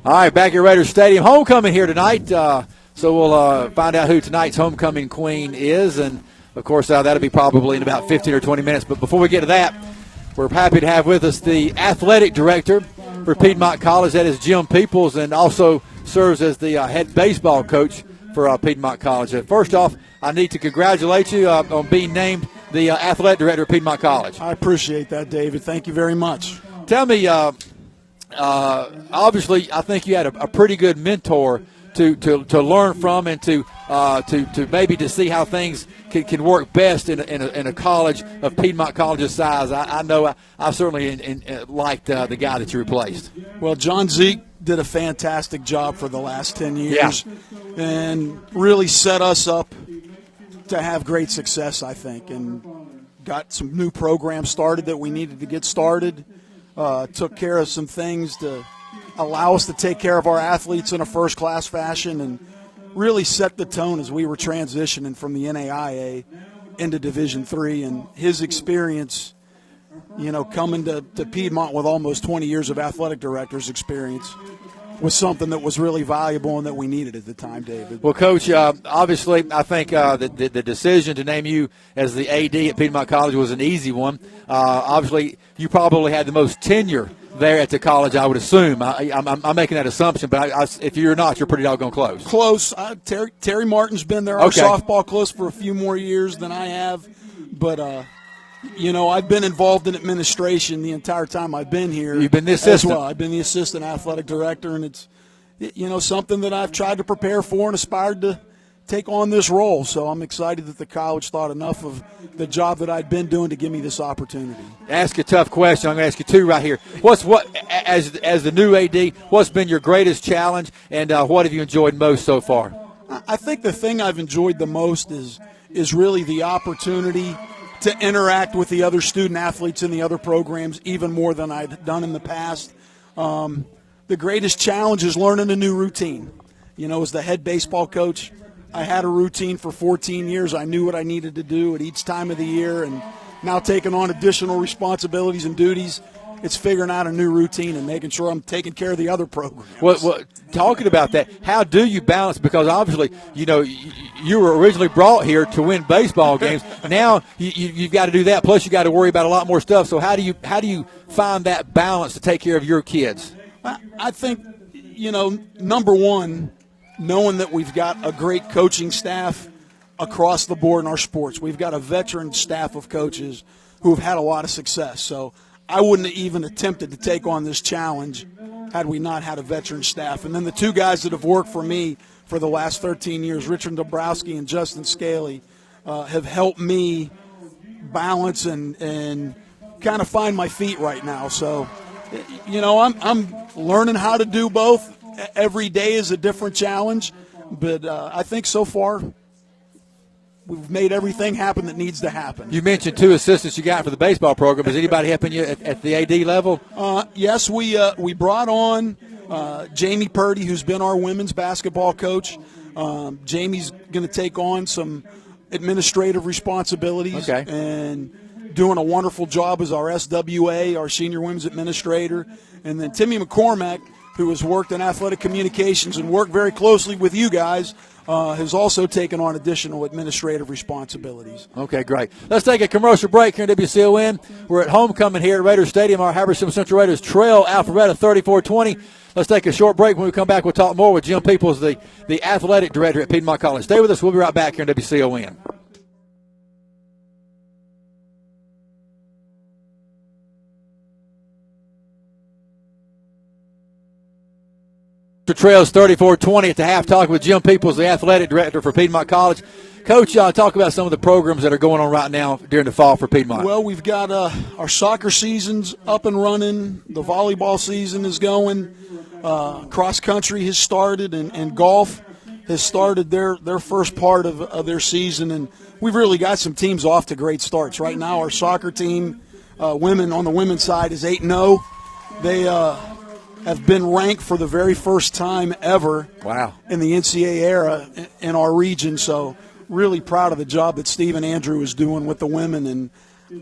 All right, back at Raiders Stadium. Homecoming here tonight. So we'll find out who tonight's homecoming queen is. And, of course, that'll be probably in about 15 or 20 minutes. But before we get to that, we're happy to have with us the athletic director for Piedmont College. That is Jim Peeples, and also serves as the head baseball coach for Piedmont College. First off, I need to congratulate you on being named the athletic director of Piedmont College. I appreciate that, David. Thank you very much. Tell me, obviously, I think you had a pretty good mentor to learn from and to maybe to see how things can work best in a college of Piedmont College's size. I know I certainly liked the guy that you replaced. Well, John Zeke did a fantastic job for the last 10 years and really set us up to have great success, I think, and got some new programs started that we needed to get started. Took care of some things to allow us to take care of our athletes in a first-class fashion and really set the tone as we were transitioning from the NAIA into Division III. And his experience, coming to Piedmont with almost 20 years of athletic director's experience was something that was really valuable and that we needed at the time, David. Well, Coach, obviously I think the decision to name you as the AD at Piedmont College was an easy one. Obviously, you probably had the most tenure there at the college, I would assume. I'm making that assumption, but if you're not, you're pretty doggone close. Close. Terry Martin's been there, our softball coach, for a few more years than I have. But, I've been involved in administration the entire time I've been here. You've been the assistant. As well. I've been the assistant athletic director, and it's, something that I've tried to prepare for and aspired to take on this role. So I'm excited that the college thought enough of the job that I'd been doing to give me this opportunity. Ask a tough question. I'm going to ask you two right here. As the new AD, what's been your greatest challenge, and what have you enjoyed most so far? I think the thing I've enjoyed the most is really the opportunity to interact with the other student athletes in the other programs even more than I'd done in the past. The greatest challenge is learning a new routine. As the head baseball coach, I had a routine for 14 years. I knew what I needed to do at each time of the year, and now taking on additional responsibilities and duties, it's figuring out a new routine and making sure I'm taking care of the other programs. Well, talking about that, how do you balance? Because obviously, you were originally brought here to win baseball games. Now you've got to do that. Plus, you got to worry about a lot more stuff. So how do you find that balance to take care of your kids? I think, number one, knowing that we've got a great coaching staff across the board in our sports. We've got a veteran staff of coaches who have had a lot of success. So I wouldn't have even attempted to take on this challenge had we not had a veteran staff. And then the two guys that have worked for me for the last 13 years, Richard Dabrowski and Justin Scaley, have helped me balance and kind of find my feet right now. So, I'm learning how to do both. Every day is a different challenge, but I think so far we've made everything happen that needs to happen. You mentioned two assistants you got for the baseball program. Is anybody helping you at the AD level? Yes, we brought on Jamie Purdy, who's been our women's basketball coach. Jamie's going to take on some administrative responsibilities and doing a wonderful job as our SWA, our senior women's administrator. And then Timmy McCormack, who has worked in athletic communications and worked very closely with you guys, has also taken on additional administrative responsibilities. Okay, great. Let's take a commercial break here in WCON. We're at homecoming here at Raiders Stadium. Our Habersham Central Raiders trail Alpharetta 34-20. Let's take a short break. When we come back, we'll talk more with Jim Peeples, the athletic director at Piedmont College. Stay with us. We'll be right back here in WCON. Trails 34-20 at the half. Talking with Jim Peeples, the athletic director for Piedmont College. Coach, talk about some of the programs that are going on right now during the fall for Piedmont. Well, we've got our soccer season's up and running. The volleyball season is going. Cross country has started, and golf has started their first part of their season. And we've really got some teams off to great starts. Right now, our soccer team, women on the women's side, is 8-0. They have been ranked for the very first time ever in the NCAA era in our region. So really proud of the job that Steve and Andrew is doing with the women. And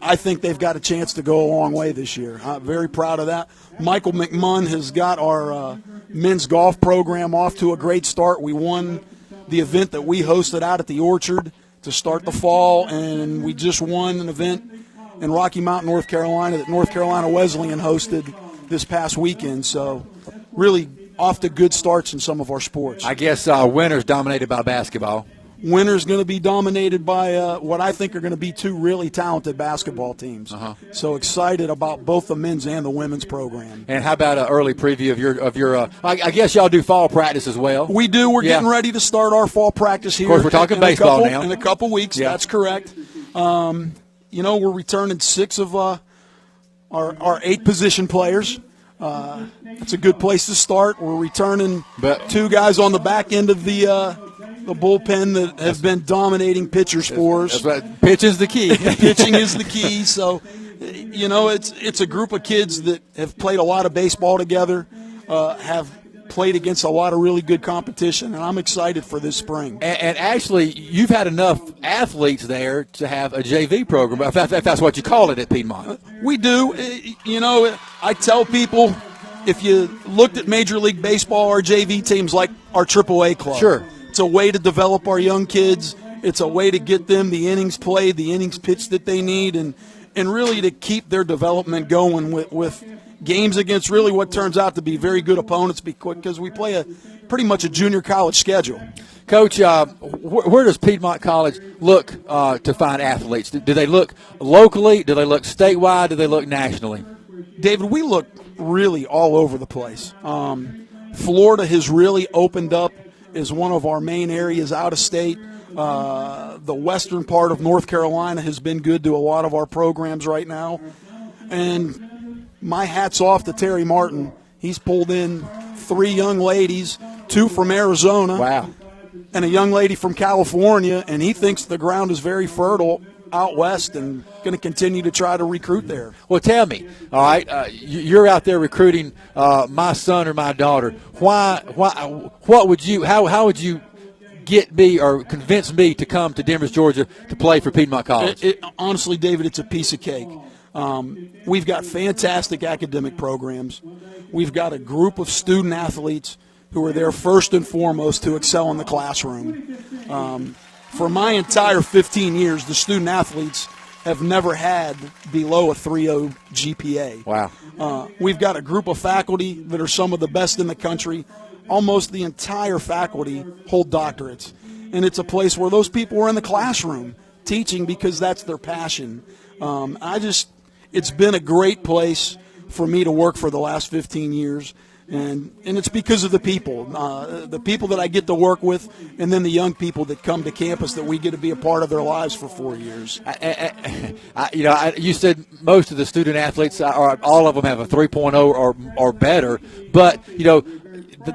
I think they've got a chance to go a long way this year. I'm very proud of that. Michael McMunn has got our men's golf program off to a great start. We won the event that we hosted out at the Orchard to start the fall, and we just won an event in Rocky Mount, North Carolina, that North Carolina Wesleyan hosted this past weekend. So really off to good starts in some of our sports. I guess winter's dominated by basketball. Winter's going to be dominated by what I think are going to be two really talented basketball teams. So excited about both the men's and the women's program. And how about an early preview of your? I guess y'all do fall practice as well. We do. We're getting ready to start our fall practice here. Of course, we're talking baseball now. In a couple weeks. Yeah. That's correct. We're returning 6 of our 8 position players. It's a good place to start. We're returning 2 guys on the back end of the bullpen that have been dominating pitchers for us. Pitching's the key. Pitching is the key. So, it's a group of kids that have played a lot of baseball together, have played against a lot of really good competition, and I'm excited for this spring. And actually, you've had enough athletes there to have a JV program, if that's what you call it at Piedmont. We do. I tell people, if you looked at Major League Baseball, our JV team's like our AAA club. Sure. It's a way to develop our young kids. It's a way to get them the innings played, the innings pitched that they need, and really to keep their development going with games against really what turns out to be very good opponents because we play pretty much a junior college schedule. Coach, where does Piedmont College look to find athletes? Do they look locally? Do they look statewide? Do they look nationally? David, we look really all over the place. Florida has really opened up as one of our main areas out of state. The western part of North Carolina has been good to a lot of our programs right now. And my hat's off to Terry Martin. He's pulled in 3 young ladies, 2 from Arizona. Wow. And a young lady from California, and he thinks the ground is very fertile out west and going to continue to try to recruit there. Well, tell me, all right, you're out there recruiting my son or my daughter. What would you, how would you get me or convince me to come to Denver, Georgia to play for Piedmont College? Honestly, David, it's a piece of cake. We've got fantastic academic programs. We've got a group of student athletes who are there first and foremost to excel in the classroom. For my entire 15 years, the student athletes have never had below a 3.0 GPA. Wow. We've got a group of faculty that are some of the best in the country. Almost the entire faculty hold doctorates. And it's a place where those people are in the classroom teaching because that's their passion. It's been a great place for me to work for the last 15 years. And it's because of the people that I get to work with, and then the young people that come to campus that we get to be a part of their lives for 4 years. You said most of the student athletes, all of them have a 3.0 or better, but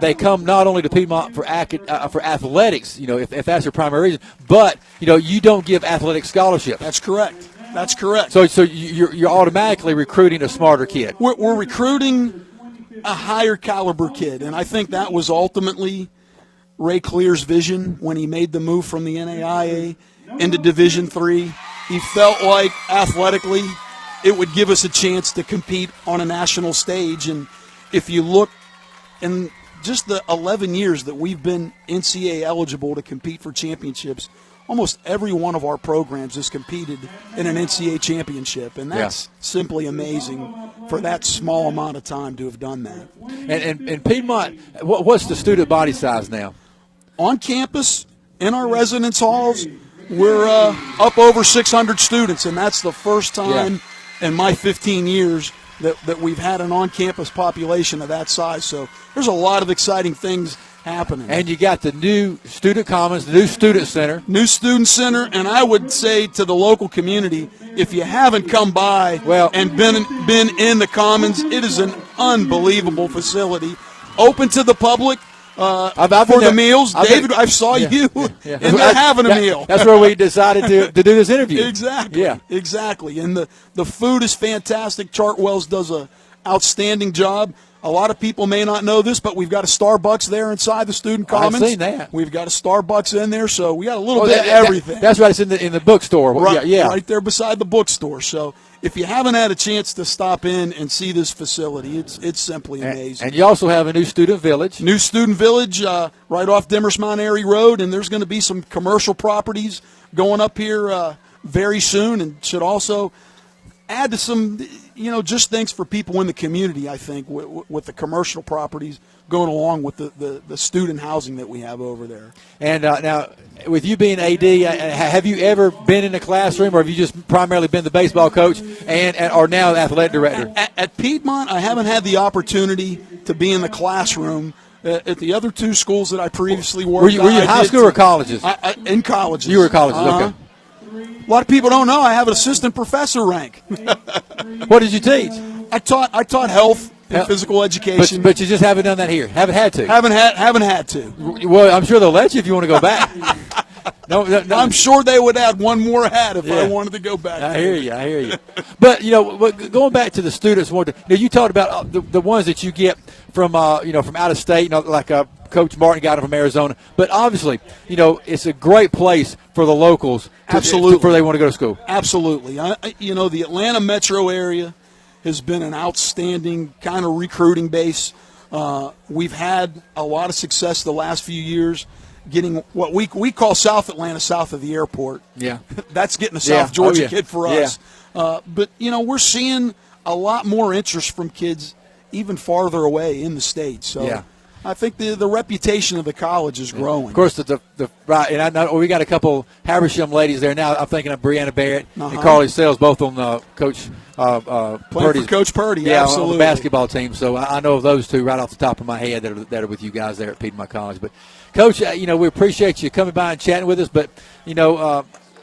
they come not only to Piedmont for athletics, if that's your primary reason, but you don't give athletic scholarships. That's correct. That's correct. So you're automatically recruiting a smarter kid. We're recruiting a higher caliber kid, and I think that was ultimately Ray Clear's vision when he made the move from the NAIA into Division III. He felt like athletically it would give us a chance to compete on a national stage, and if you look in just the 11 years that we've been NCAA eligible to compete for championships, almost every one of our programs has competed in an NCAA championship, and that's simply amazing for that small amount of time to have done that. And Piedmont, what's the student body size now? On campus, in our residence halls, we're up over 600 students, and that's the first time in my 15 years that we've had an on-campus population of that size. So there's a lot of exciting things happening. And you got the new student commons, the new student center. New student center, and I would say to the local community, if you haven't come by and been in the commons, it is an unbelievable facility. Open to the public for the meals. David, I saw you, and they're having a meal. That's where we decided to do this interview. Exactly. Yeah. Exactly. And the food is fantastic. Chartwell's does an outstanding job. a lot of people may not know this, but we've got a Starbucks there inside the student commons. I've seen that. We've got a Starbucks in there, so we got a little bit of everything. That's right. It's in the bookstore. Right, yeah, right there beside the bookstore. So if you haven't had a chance to stop in and see this facility, it's simply amazing. And you also have a new student village. New student village right off Demers Mount Airy Road, and there's going to be some commercial properties going up here very soon, and should also add to some, just things for people in the community, I think, with the commercial properties going along with the student housing that we have over there. And now, with you being AD, have you ever been in a classroom, or have you just primarily been the baseball coach and or now athletic director? At Piedmont, I haven't had the opportunity to be in the classroom. At the other two schools that I previously worked, were you high school or colleges? In colleges. You were colleges, okay. A lot of people don't know I have an assistant professor rank. What did you teach? I taught health and physical education. But you just haven't done that here. Haven't had to. Haven't had to. Well, I'm sure they'll let you if you want to go back. No. I'm sure they would add one more hat if I wanted to go back. I hear you. But going back to the students, you talked about the ones that you get from from out of state, like Coach Martin got them from Arizona. But obviously, it's a great place for the locals. Absolutely, before they want to go to school. Absolutely. The Atlanta metro area has been an outstanding kind of recruiting base. We've had a lot of success the last few years getting what we call South Atlanta south of the airport. Yeah. That's getting a South Georgia kid for us. But, we're seeing a lot more interest from kids even farther away in the state. So I think the reputation of the college is growing. Of course, right, and I know we got a couple Habersham ladies there now. I'm thinking of Brianna Barrett and Carly Sells, both on Coach Purdy's. For Coach Purdy, absolutely. On the basketball team. So I know of those two right off the top of my head that are with you guys there at Piedmont College. But Coach, we appreciate you coming by and chatting with us. But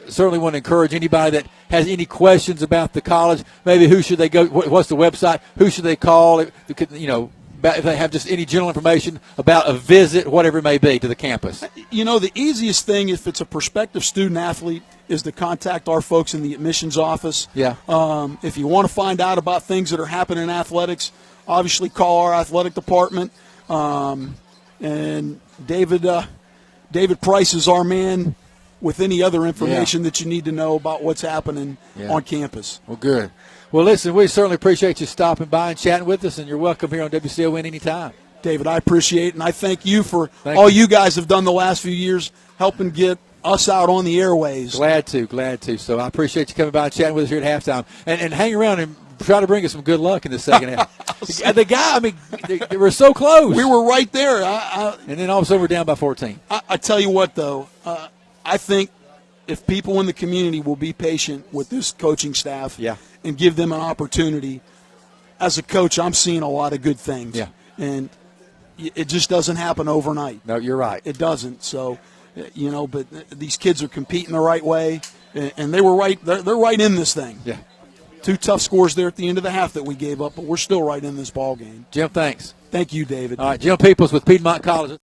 certainly want to encourage anybody that has any questions about the college. Maybe who should they go? What's the website? Who should they call? If they have just any general information about a visit, whatever it may be, to the campus. The easiest thing, if it's a prospective student athlete, is to contact our folks in the admissions office. Yeah. If you want to find out about things that are happening in athletics, obviously call our athletic department. And David Price is our man with any other information that you need to know about what's happening on campus. Well, good. Well, listen, we certainly appreciate you stopping by and chatting with us, and you're welcome here on WCON anytime. David, I appreciate it, and I thank you for all you guys have done the last few years helping get us out on the airways. Glad to. So I appreciate you coming by and chatting with us here at halftime. And hang around and try to bring us some good luck in the second half. The guy, they were so close. We were right there. And then all of a sudden we're down by 14. I tell you what, though, I think if people in the community will be patient with this coaching staff and give them an opportunity, as a coach, I'm seeing a lot of good things. Yeah. And it just doesn't happen overnight. No, you're right. It doesn't. So, but these kids are competing the right way, and they were right. They're right in this thing. Yeah. 2 tough scores there at the end of the half that we gave up, but we're still right in this ball game. Jim, thanks. Thank you, David. All right, Jim Peeples with Piedmont College.